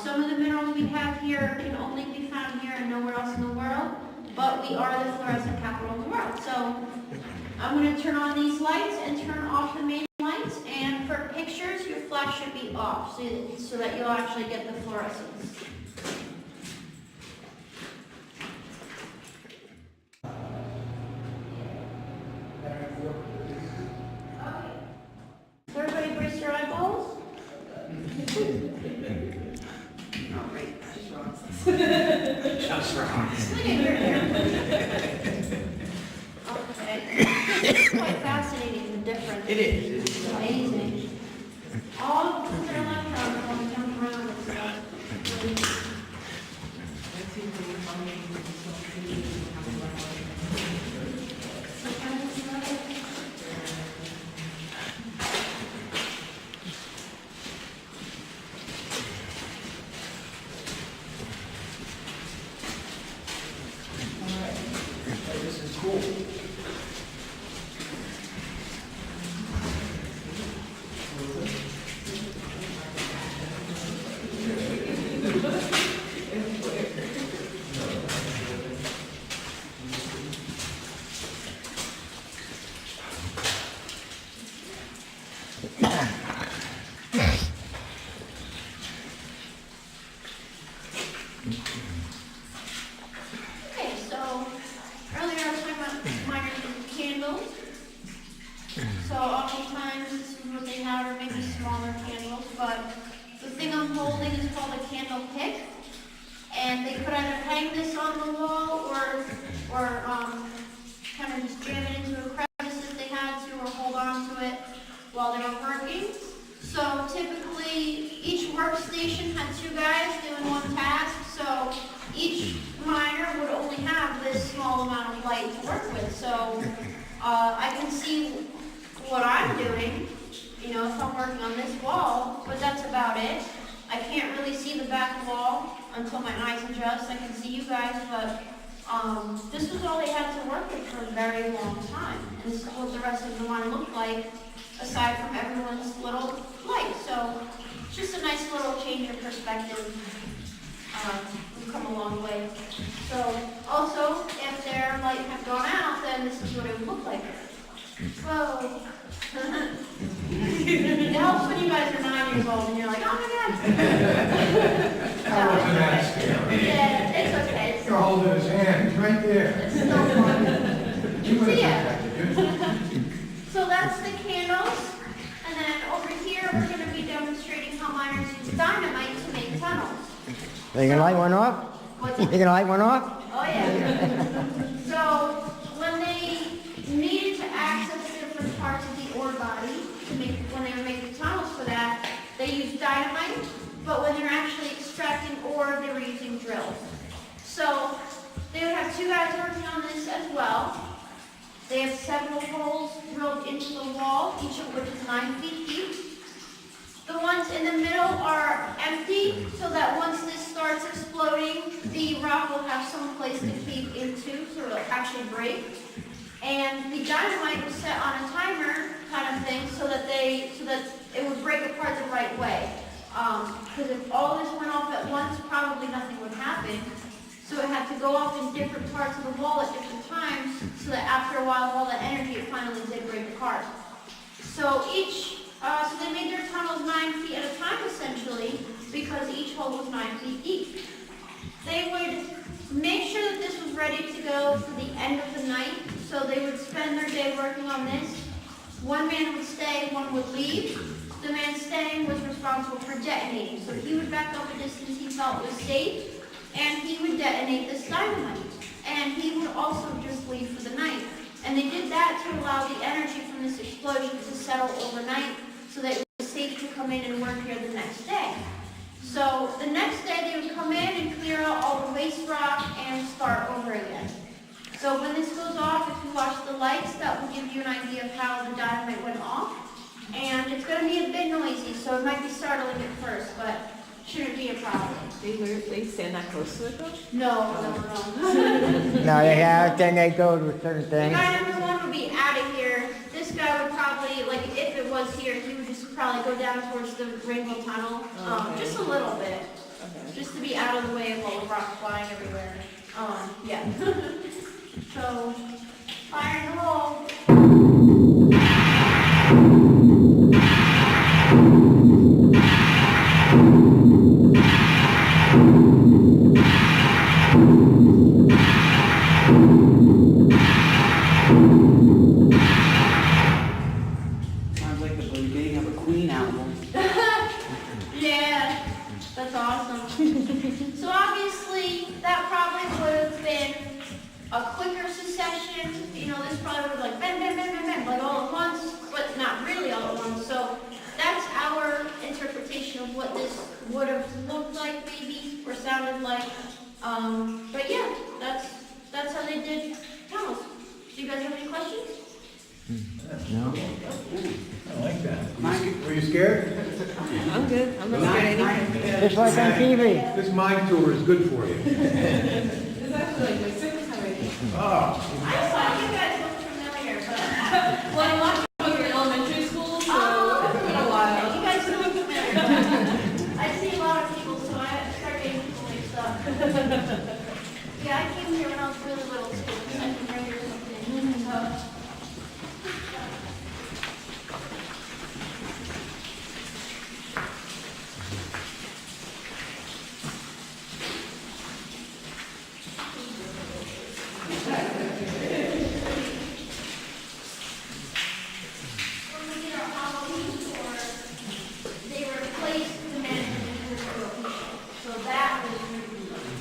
some of the minerals we have here can only be found here and nowhere else in the world, but we are the fluorescent capital of the world. So I'm going to turn on these lights and turn off the main lights, and for pictures, your flash should be off so that you'll actually get the fluorescence. So everybody brace your eyeballs. All right. Just right. Look at your Okay. It's quite fascinating, the difference. It is. It's amazing. All the different electrons all jump around and stuff. This is cool. Okay, so earlier I was talking about miners with candles. So oftentimes this is what they have, or maybe smaller candles, but the thing I'm holding is called a candle pick. And they could either hang this on the wall or kind of just jam it into a crevice if they had to, or hold on to it while they were working. So typically guys doing one task, so each miner would only have this small amount of light to work with. So I can see what I'm doing, you know, if I'm working on this wall, but that's about it. I can't really see the back wall until my eyes adjust. I can see you guys, but this was all they had to work with for a very long time. And this is what the rest of the mine looked like, aside from everyone's little light. So it's just a nice little change of perspective. We've come a long way. So also, if their light had gone out, then this is what it would look like. Whoa. It helps when you guys are 9 years old and you're like, oh my God. That wasn't that scary. Yeah, it's okay. You're holding his hand, it's right there. It's still fun. You would have Yeah. protected you. So that's the candles. And then over here, we're going to be demonstrating how miners use dynamite to make tunnels. Are you gonna light one off? What's You that? gonna light one off? Oh, yeah. So when they needed to access different parts of the ore body, when they were making tunnels for that, they used dynamite. But when they were actually extracting ore, they were using drills. So they would have 2 guys working on this as well. They have several holes drilled into the wall, each of which is 9 feet deep. The ones in the middle are empty, so that once this starts exploding, the rock will have some place to cave into, so it'll actually break. And the dynamite was set on a timer kind of thing, so that it would break apart the right way. Because if all this went off at once, probably nothing would happen. So it had to go off in different parts of the wall at different times, so that after a while, all the energy, it finally did break apart. So so they made their tunnels 9 feet at a time, essentially, because each hole was 9 feet deep. They would make sure that this was ready to go for the end of the night, so they would spend their day working on this. One man would stay, one would leave. The man staying was responsible for detonating, so he would back up a distance he felt was safe, and he would detonate this dynamite. And he would also just leave for the night. And they did that to allow the energy from this explosion to settle overnight, so that it was safe to come in and work here the next day. So the next day they would come in and clear out all the waste rock and start over again. So when this goes off, if you watch the lights, that will give you an idea of how the dynamite went off. And it's going to be a bit noisy, so it might be startling at first, but shouldn't be a problem. They stand that close to it though? No. No, they have, then they go to certain The things. guy number 1 would be out of here. This guy would probably, like if it was here, he would just probably go down towards the rainbow tunnel, Okay. just a little bit, Okay. just to be out of the way of all the rock flying everywhere. Yeah. So, fire in the hole. Sounds like the beginning of a Queen album. Yeah, that's awesome. So obviously, that probably would have been a quicker succession. You know, this probably would have like bam, bam, bam, bam, bam, like all at once, but not really all at once. So that's our interpretation of what this would have looked like, maybe, or sounded like. But yeah, that's how they did tunnels. Do you guys have any questions? No? I like that. Were you scared? I'm good. I'm not scared of anything. Just like on TV. This mine tour is good for you. It's actually like my second time I did. Oh, I saw you guys look familiar, but Well, I watched when we were in elementary school, so oh, it's been a while. you guys look familiar. I see a lot of people, so I start getting people mixed up. Yeah, I came here when I was really little too, second grade or something. So. When we did our Halloween tour, they replaced the management with people. So that was,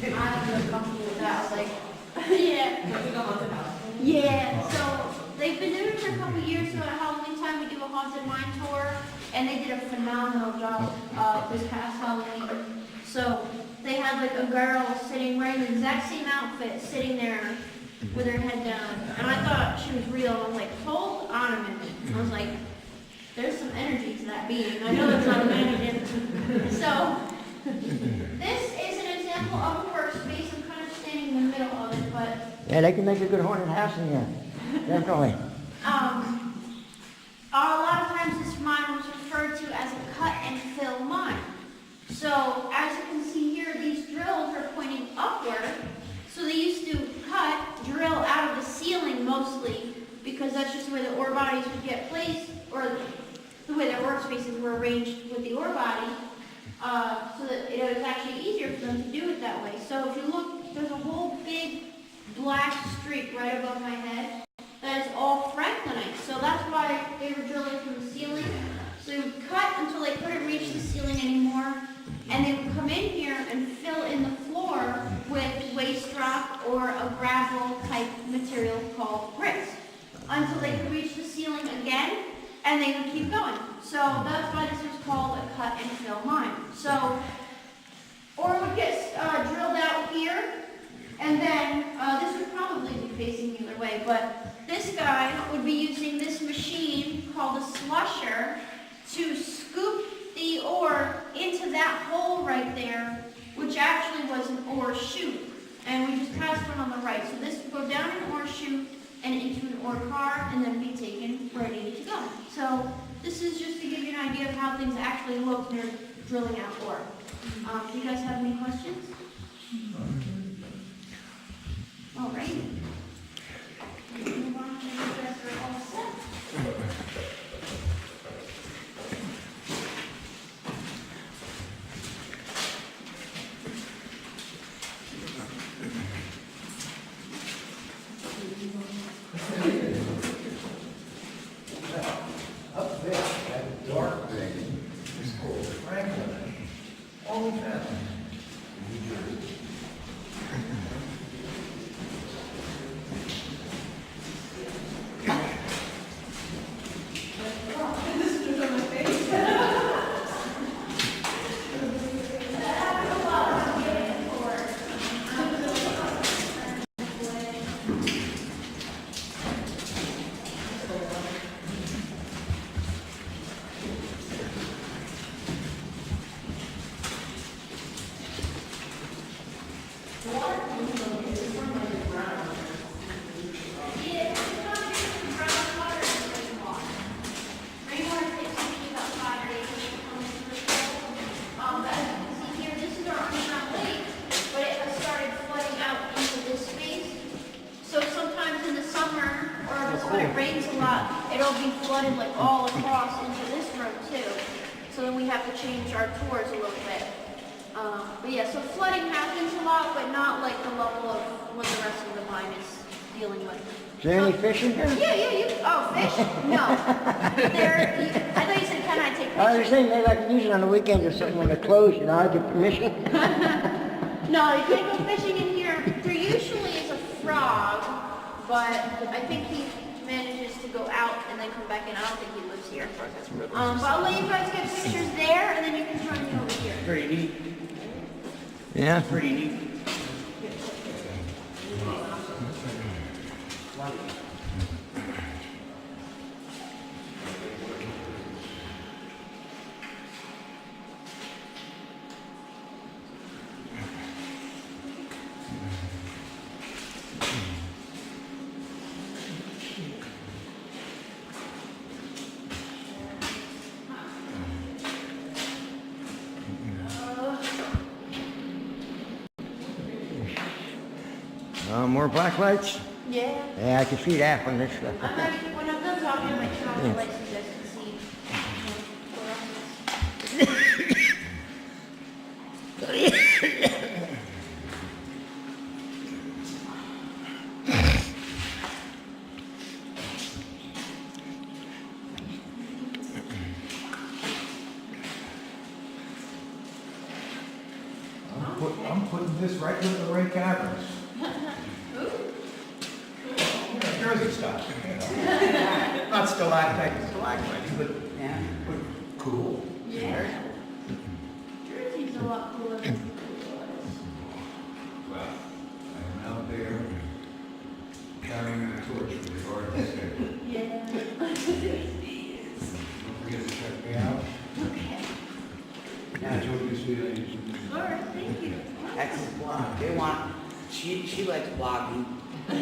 I was comfortable with that. I was like, yeah. Like a haunted house. Yeah, so they've been doing it for a couple of years, so at Halloween time we do a haunted mine tour, and they did a phenomenal job this past Halloween. So they had like a girl sitting wearing the exact same outfit, sitting there with her head down. And I thought she was real. I was like, hold on a minute. I was like, there's some energy to that being. I know that's not a mannequin. So this is an example of a workspace. I'm kind of standing in the middle of it, but Yeah, they can make a good haunted house in here. Definitely. a lot of times this mine was referred to as a cut and fill mine. So as you can see here, these drills are pointing upward. So they used to drill out of the ceiling mostly, because that's just where the ore bodies would get placed, or the way their workspaces were arranged with the ore body, so that it was actually easier for them to do it that way. So if you look, there's a whole big black streak right above my head. That is all franklinite. So that's why they were drilling from the ceiling. So they would cut until they couldn't reach the ceiling anymore, and they would come in here and fill in the floor with waste rock or a gravel type material called grits until they could reach the ceiling again, and they would keep going. So that's why this was called a cut and fill mine. So ore would get drilled out here, and then this would probably be facing the other way, but this guy would be using this machine called a slusher to scoop the ore into that hole right there, which actually was an ore chute. And we just passed one on the right. So this would go down an ore chute and into an ore car and then be taken where it needed to go. So this is just to give you an idea of how things actually look when they're drilling out ore. Do you guys have any questions? All right. Move on to you guys are all set. Up there, that dark thing is called Franklin. All found in New Jersey. It'll be flooded like all across into this room too. So then we have to change our tours a little bit. But yeah, so flooding happens a lot, but not like the level of what the rest of the mine is dealing with. Is there any fish in here? Oh, fish? No. I thought you said, can I take pictures? I was saying maybe I can use it on the weekends or something when they're closed, you know, I get permission. No, you can't go fishing in here. There usually is a frog, but I think he manages to go out and then come back in. I don't think he lives here. But I'll let you guys get pictures there, and then you can join me over here. Pretty neat. Yeah. Pretty neat. More black lights? Yeah. Yeah, I can see that from this stuff. When I'm done talking, I might turn off the lights so you guys can see. I'm putting this right with the Ray Caverns. Jersey stuff, you know. Not stalactite, but cool. Yeah. Jersey's a lot cooler than Yeah. Don't forget to check me out. Okay. Enjoy this video. Sure, thank you. That's his blog. They want, she likes blogging. I'll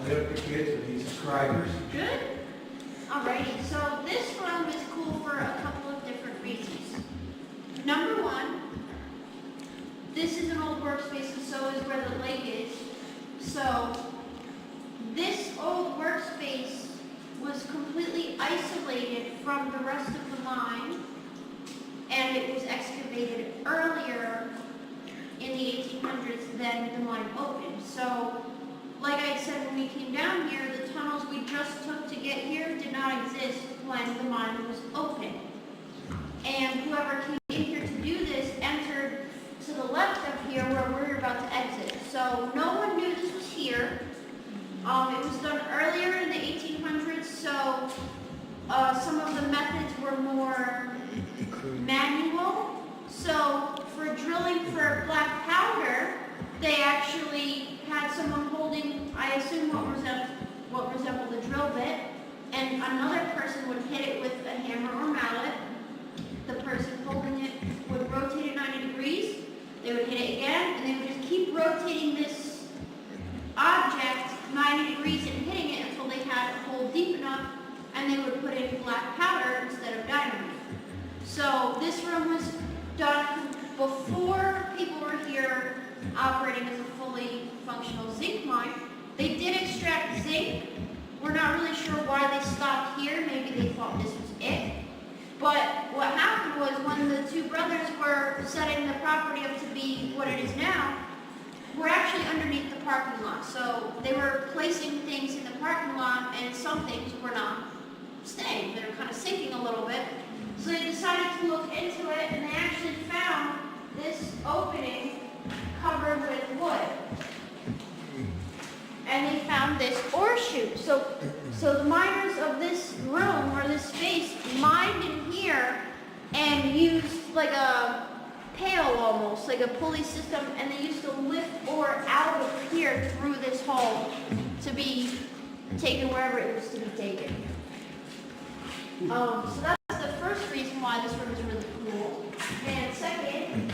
help the kids and these subscribers. Good. Alrighty, so this room is cool for a couple of different reasons. Number one, this is an old workspace and so is where the lake is. So this old workspace was completely isolated from the rest of the mine, and it was excavated earlier in the 1800s than the mine opened. So, like I had said when we came down here, the tunnels we just took to get here did not exist when the mine was open. And whoever came in here to do this entered to the left of here where we're about to exit. So no one knew this was here. It was done earlier in the 1800s, so some of the methods were more manual. So for drilling for black powder, they actually had someone holding, I assume what resembled a drill bit, and another person would hit it with a hammer or mallet. The person holding it would rotate it 90 degrees. They would hit it again, and they would just keep rotating this object 90 degrees and hitting it until they had a hole deep enough, and they would put in black powder instead of dynamite. So this room was done before people were here operating as a fully functional zinc mine. They did extract zinc. We're not really sure why they stopped here. Maybe they thought this was it. But what happened was when the two brothers were setting the property up to be what it is now, we're actually underneath the parking lot. So they were placing things in the parking lot, and some things were not staying. They were kind of sinking a little bit. So they decided to look into it, and they actually found this opening covered with wood. And they found this ore chute. So the miners of this room or this space mined in here and used like a pail almost, like a pulley system, and they used to lift ore out of here through this hole to be taken wherever it was to be taken. So that's the first reason why this room is really cool. And second,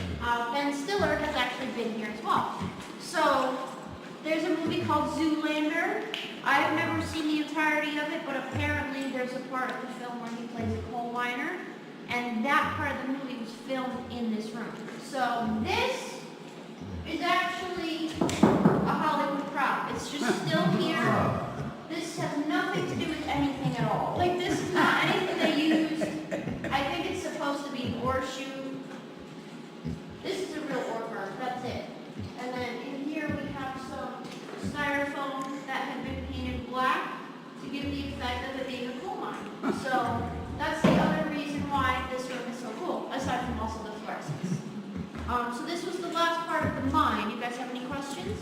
Ben Stiller has actually been here as well. So there's a movie called Zoolander. I've never seen the entirety of it, but apparently there's a part of the film where he plays a coal miner, and that part of the movie was filmed in this room. So this is actually a Hollywood prop. It's just still here. This has nothing to do with anything at all. Like, this is not anything they used. I think it's supposed to be an ore chute. This is a real ore berm. That's it. And then in here we have some styrofoam that had been painted black to give the effect of it being a coal mine. So that's the other reason why this room is so cool, aside from also the fluorescence. So this was the last part of the mine. You guys have any questions?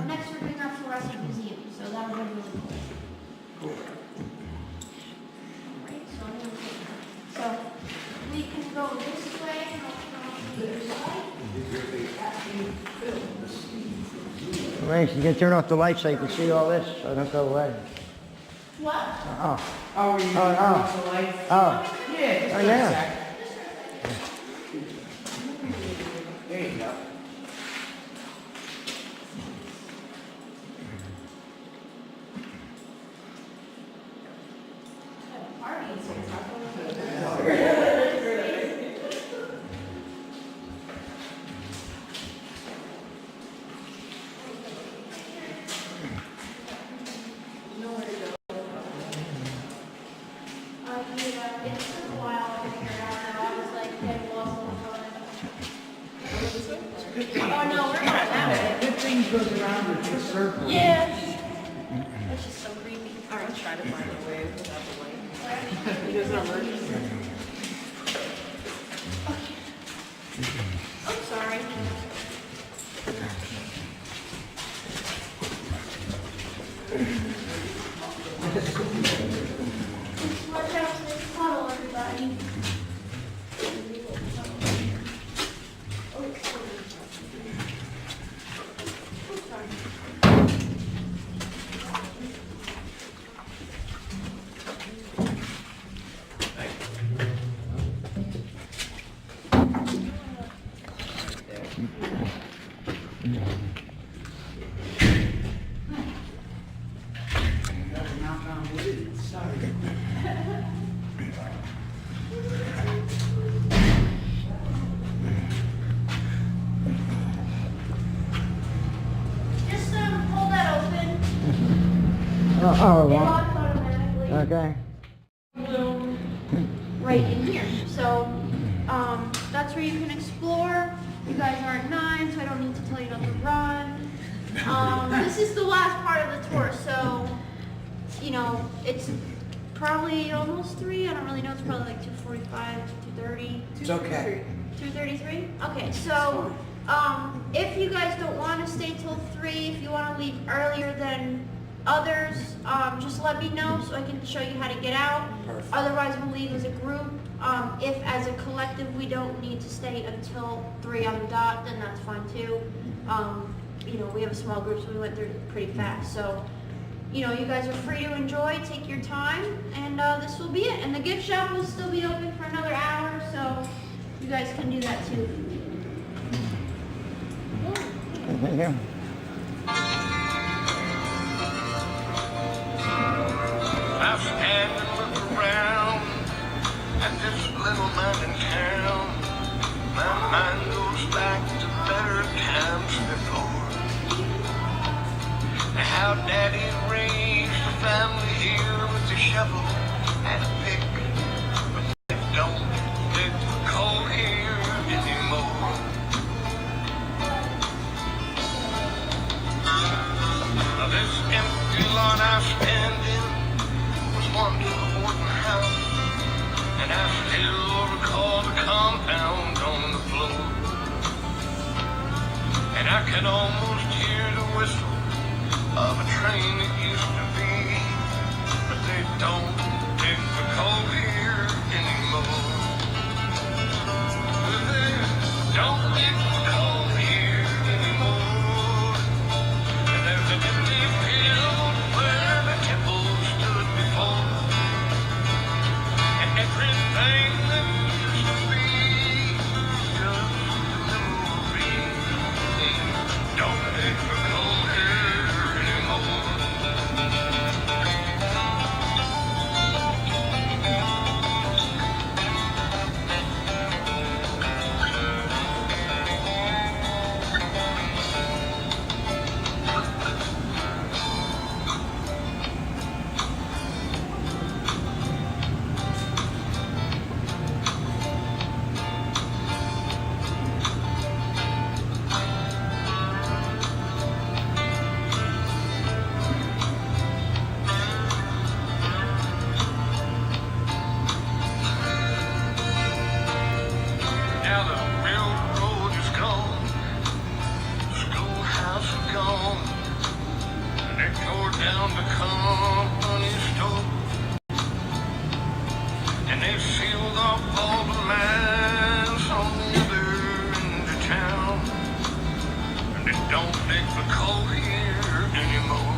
Next we're doing our fluorescent museum, so that'll be really cool. Alright, so I'm gonna take that. So we can go this way and I'll come on the other side. Wait, you can turn off the light so you can see all this, so don't go away. What? Oh, Oh, you Oh, turn oh. off the light? oh, Yeah, just Oh, for a yeah. sec. There you go. It took a while to figure it out now. I was like, getting lost on the phone. Oh, no, we're not that way. Good things goes around in a circle. Yeah. That's just so creepy. All right, try to find a way without the light. Alright. There's an emergency. Oh, sorry. Watch out for this puddle, everybody. Oh, sorry. Gotta knock on wood, it's starting. Just hold that open. Oh, It well, locks automatically. okay. Room right in here. So that's where you can explore. You guys aren't 9, so I don't need to tell you not to run. This is the last part of the tour, so you know it's probably almost 3. I don't really know. It's probably like 2:45, 2:30. It's okay. 2:33? Okay, so if you guys don't want to stay till 3, if you want to leave earlier than others, just let me know so I can show you how to get out. Perfect. Otherwise, we'll leave as a group. If as a collective we don't need to stay until 3 on the dot, then that's fine too. You know, we have a small group, so we went through pretty fast. So, you know, you guys are free to enjoy, take your time, and this will be it. And the gift shop will still be open for another hour, so you guys can do that too. Thank you. I stand and look around at this little mountain town. My mind goes back to better times before. How Daddy raised the family here with a shovel and a pick. But they don't dig the coal here anymore. This empty lot I stand in was once a boarding house, and I still recall the compound on the floor. And I can almost hear the whistle of a train that used to be, but they don't dig the coal here anymore. They don't dig the coal here anymore. And there's an empty field where the temple stood before. And everything that used to be just a memory. They don't dig the coal here anymore. Now the railroad is gone, schoolhouse is gone, and they tore down the company store, and they sealed off all the lands on the other end of town, and they don't dig the coal here anymore.